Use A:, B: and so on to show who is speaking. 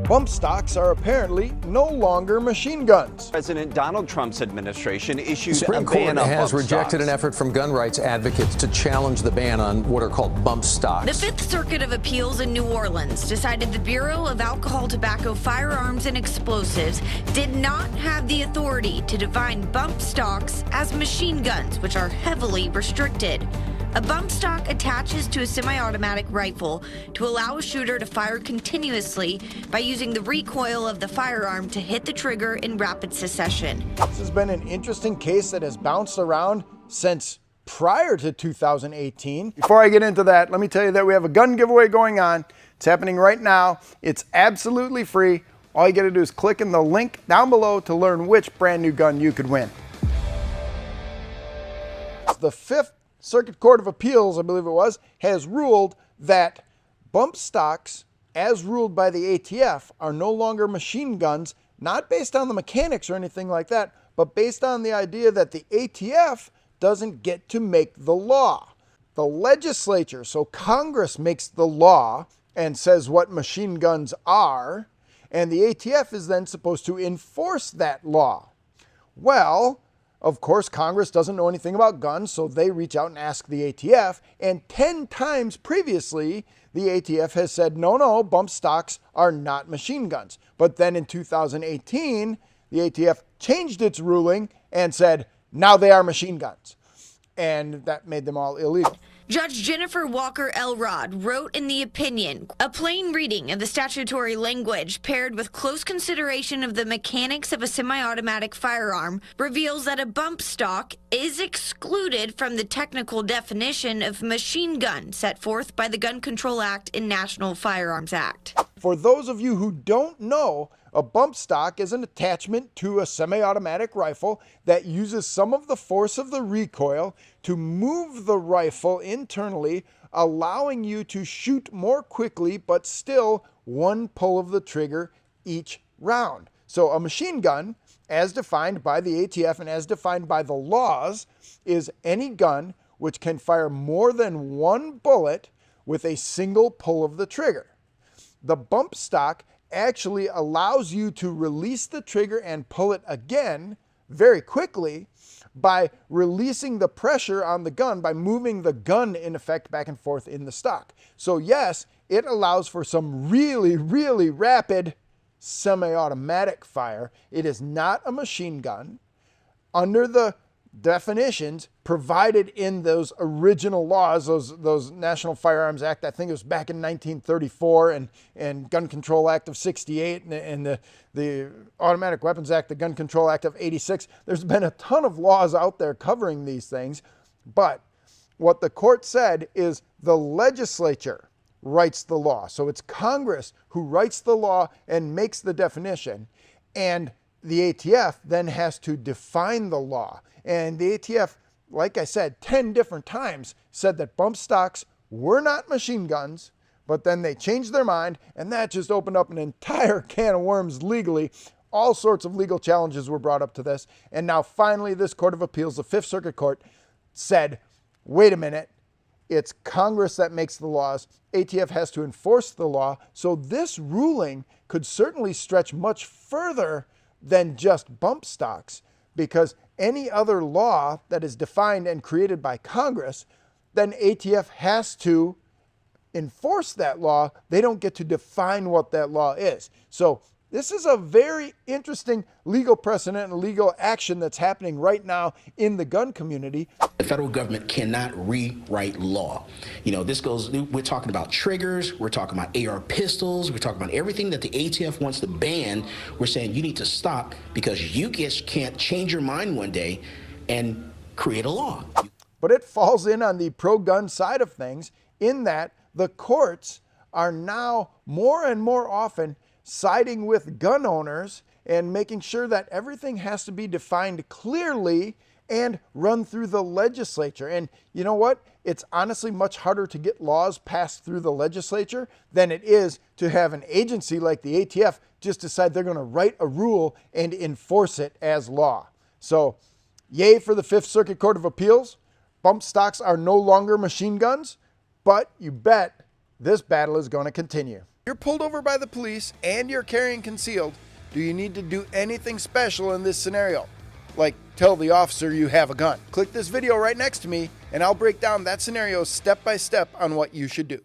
A: bump stocks are apparently no longer machine guns.
B: President Donald Trump's administration issued
C: The Supreme
B: a
C: Court
B: ban on
C: has
B: bump
C: rejected
B: stocks.
C: an effort from gun rights advocates to challenge the ban on what are called bump stocks.
D: The Fifth Circuit of Appeals in New Orleans decided the Bureau of Alcohol, Tobacco, Firearms, and Explosives did not have the authority to define bump stocks as machine guns, which are heavily restricted. A bump stock attaches to a semi-automatic rifle to allow a shooter to fire continuously by using the recoil of the firearm to hit the trigger in rapid succession.
A: This has been an interesting case that has bounced around since prior to 2018. Before I get into that, let me tell you that we have a gun giveaway going on. It's happening right now. It's absolutely free. All you got to do is click in the link down below to learn which brand new gun you could win. The Fifth Circuit Court of Appeals, I believe it was, has ruled that bump stocks, as ruled by the ATF, are no longer machine guns, not based on the mechanics or anything like that, but based on the idea that the ATF doesn't get to make the law. The legislature, so Congress, makes the law and says what machine guns are, and the ATF is then supposed to enforce that law. Well, of course, Congress doesn't know anything about guns, so they reach out and ask the ATF, and 10 times previously, the ATF has said, no, bump stocks are not machine guns. But then in 2018, the ATF changed its ruling and said, now they are machine guns. And that made them all illegal.
D: Judge Jennifer Walker Elrod wrote in the opinion, a plain reading of the statutory language paired with close consideration of the mechanics of a semi-automatic firearm reveals that a bump stock is excluded from the technical definition of machine gun set forth by the Gun Control Act and National Firearms Act.
A: For those of you who don't know, a bump stock is an attachment to a semi-automatic rifle that uses some of the force of the recoil to move the rifle internally, allowing you to shoot more quickly, but still one pull of the trigger each round. So a machine gun, as defined by the ATF and as defined by the laws, is any gun which can fire more than one bullet with a single pull of the trigger. The bump stock actually allows you to release the trigger and pull it again very quickly by releasing the pressure on the gun, by moving the gun in effect back and forth in the stock. So yes, it allows for some really, really rapid semi-automatic fire. It is not a machine gun. Under the definitions provided in those original laws, those National Firearms Act, I think it was back in 1934, and Gun Control Act of 68, and the Automatic Weapons Act, the Gun Control Act of 86. There's been a ton of laws out there covering these things, but what the court said is the legislature writes the law. So it's Congress who writes the law and makes the definition, and the ATF then has to define the law. And the ATF, like I said, 10 different times said that bump stocks were not machine guns, but then they changed their mind, and that just opened up an entire can of worms legally. All sorts of legal challenges were brought up to this. And now finally, this Court of Appeals, the Fifth Circuit Court, said, wait a minute, it's Congress that makes the laws. ATF has to enforce the law. So this ruling could certainly stretch much further than just bump stocks, because any other law that is defined and created by Congress, then ATF has to enforce that law. They don't get to define what that law is. So this is a very interesting legal precedent and legal action that's happening right now in the gun community.
E: The federal government cannot rewrite law. We're talking about triggers, we're talking about AR pistols, we're talking about everything that the ATF wants to ban. We're saying you need to stop because you just can't change your mind one day and create a law.
A: But it falls in on the pro-gun side of things in that the courts are now more and more often siding with gun owners and making sure that everything has to be defined clearly and run through the legislature. And you know what? It's honestly much harder to get laws passed through the legislature than it is to have an agency like the ATF just decide they're going to write a rule and enforce it as law. So, yay for the Fifth Circuit Court of Appeals. Bump stocks are no longer machine guns, but you bet this battle is going to continue. You're pulled over by the police and you're carrying concealed. Do you need to do anything special in this scenario? Like tell the officer you have a gun. Click this video right next to me and I'll break down that scenario step by step on what you should do.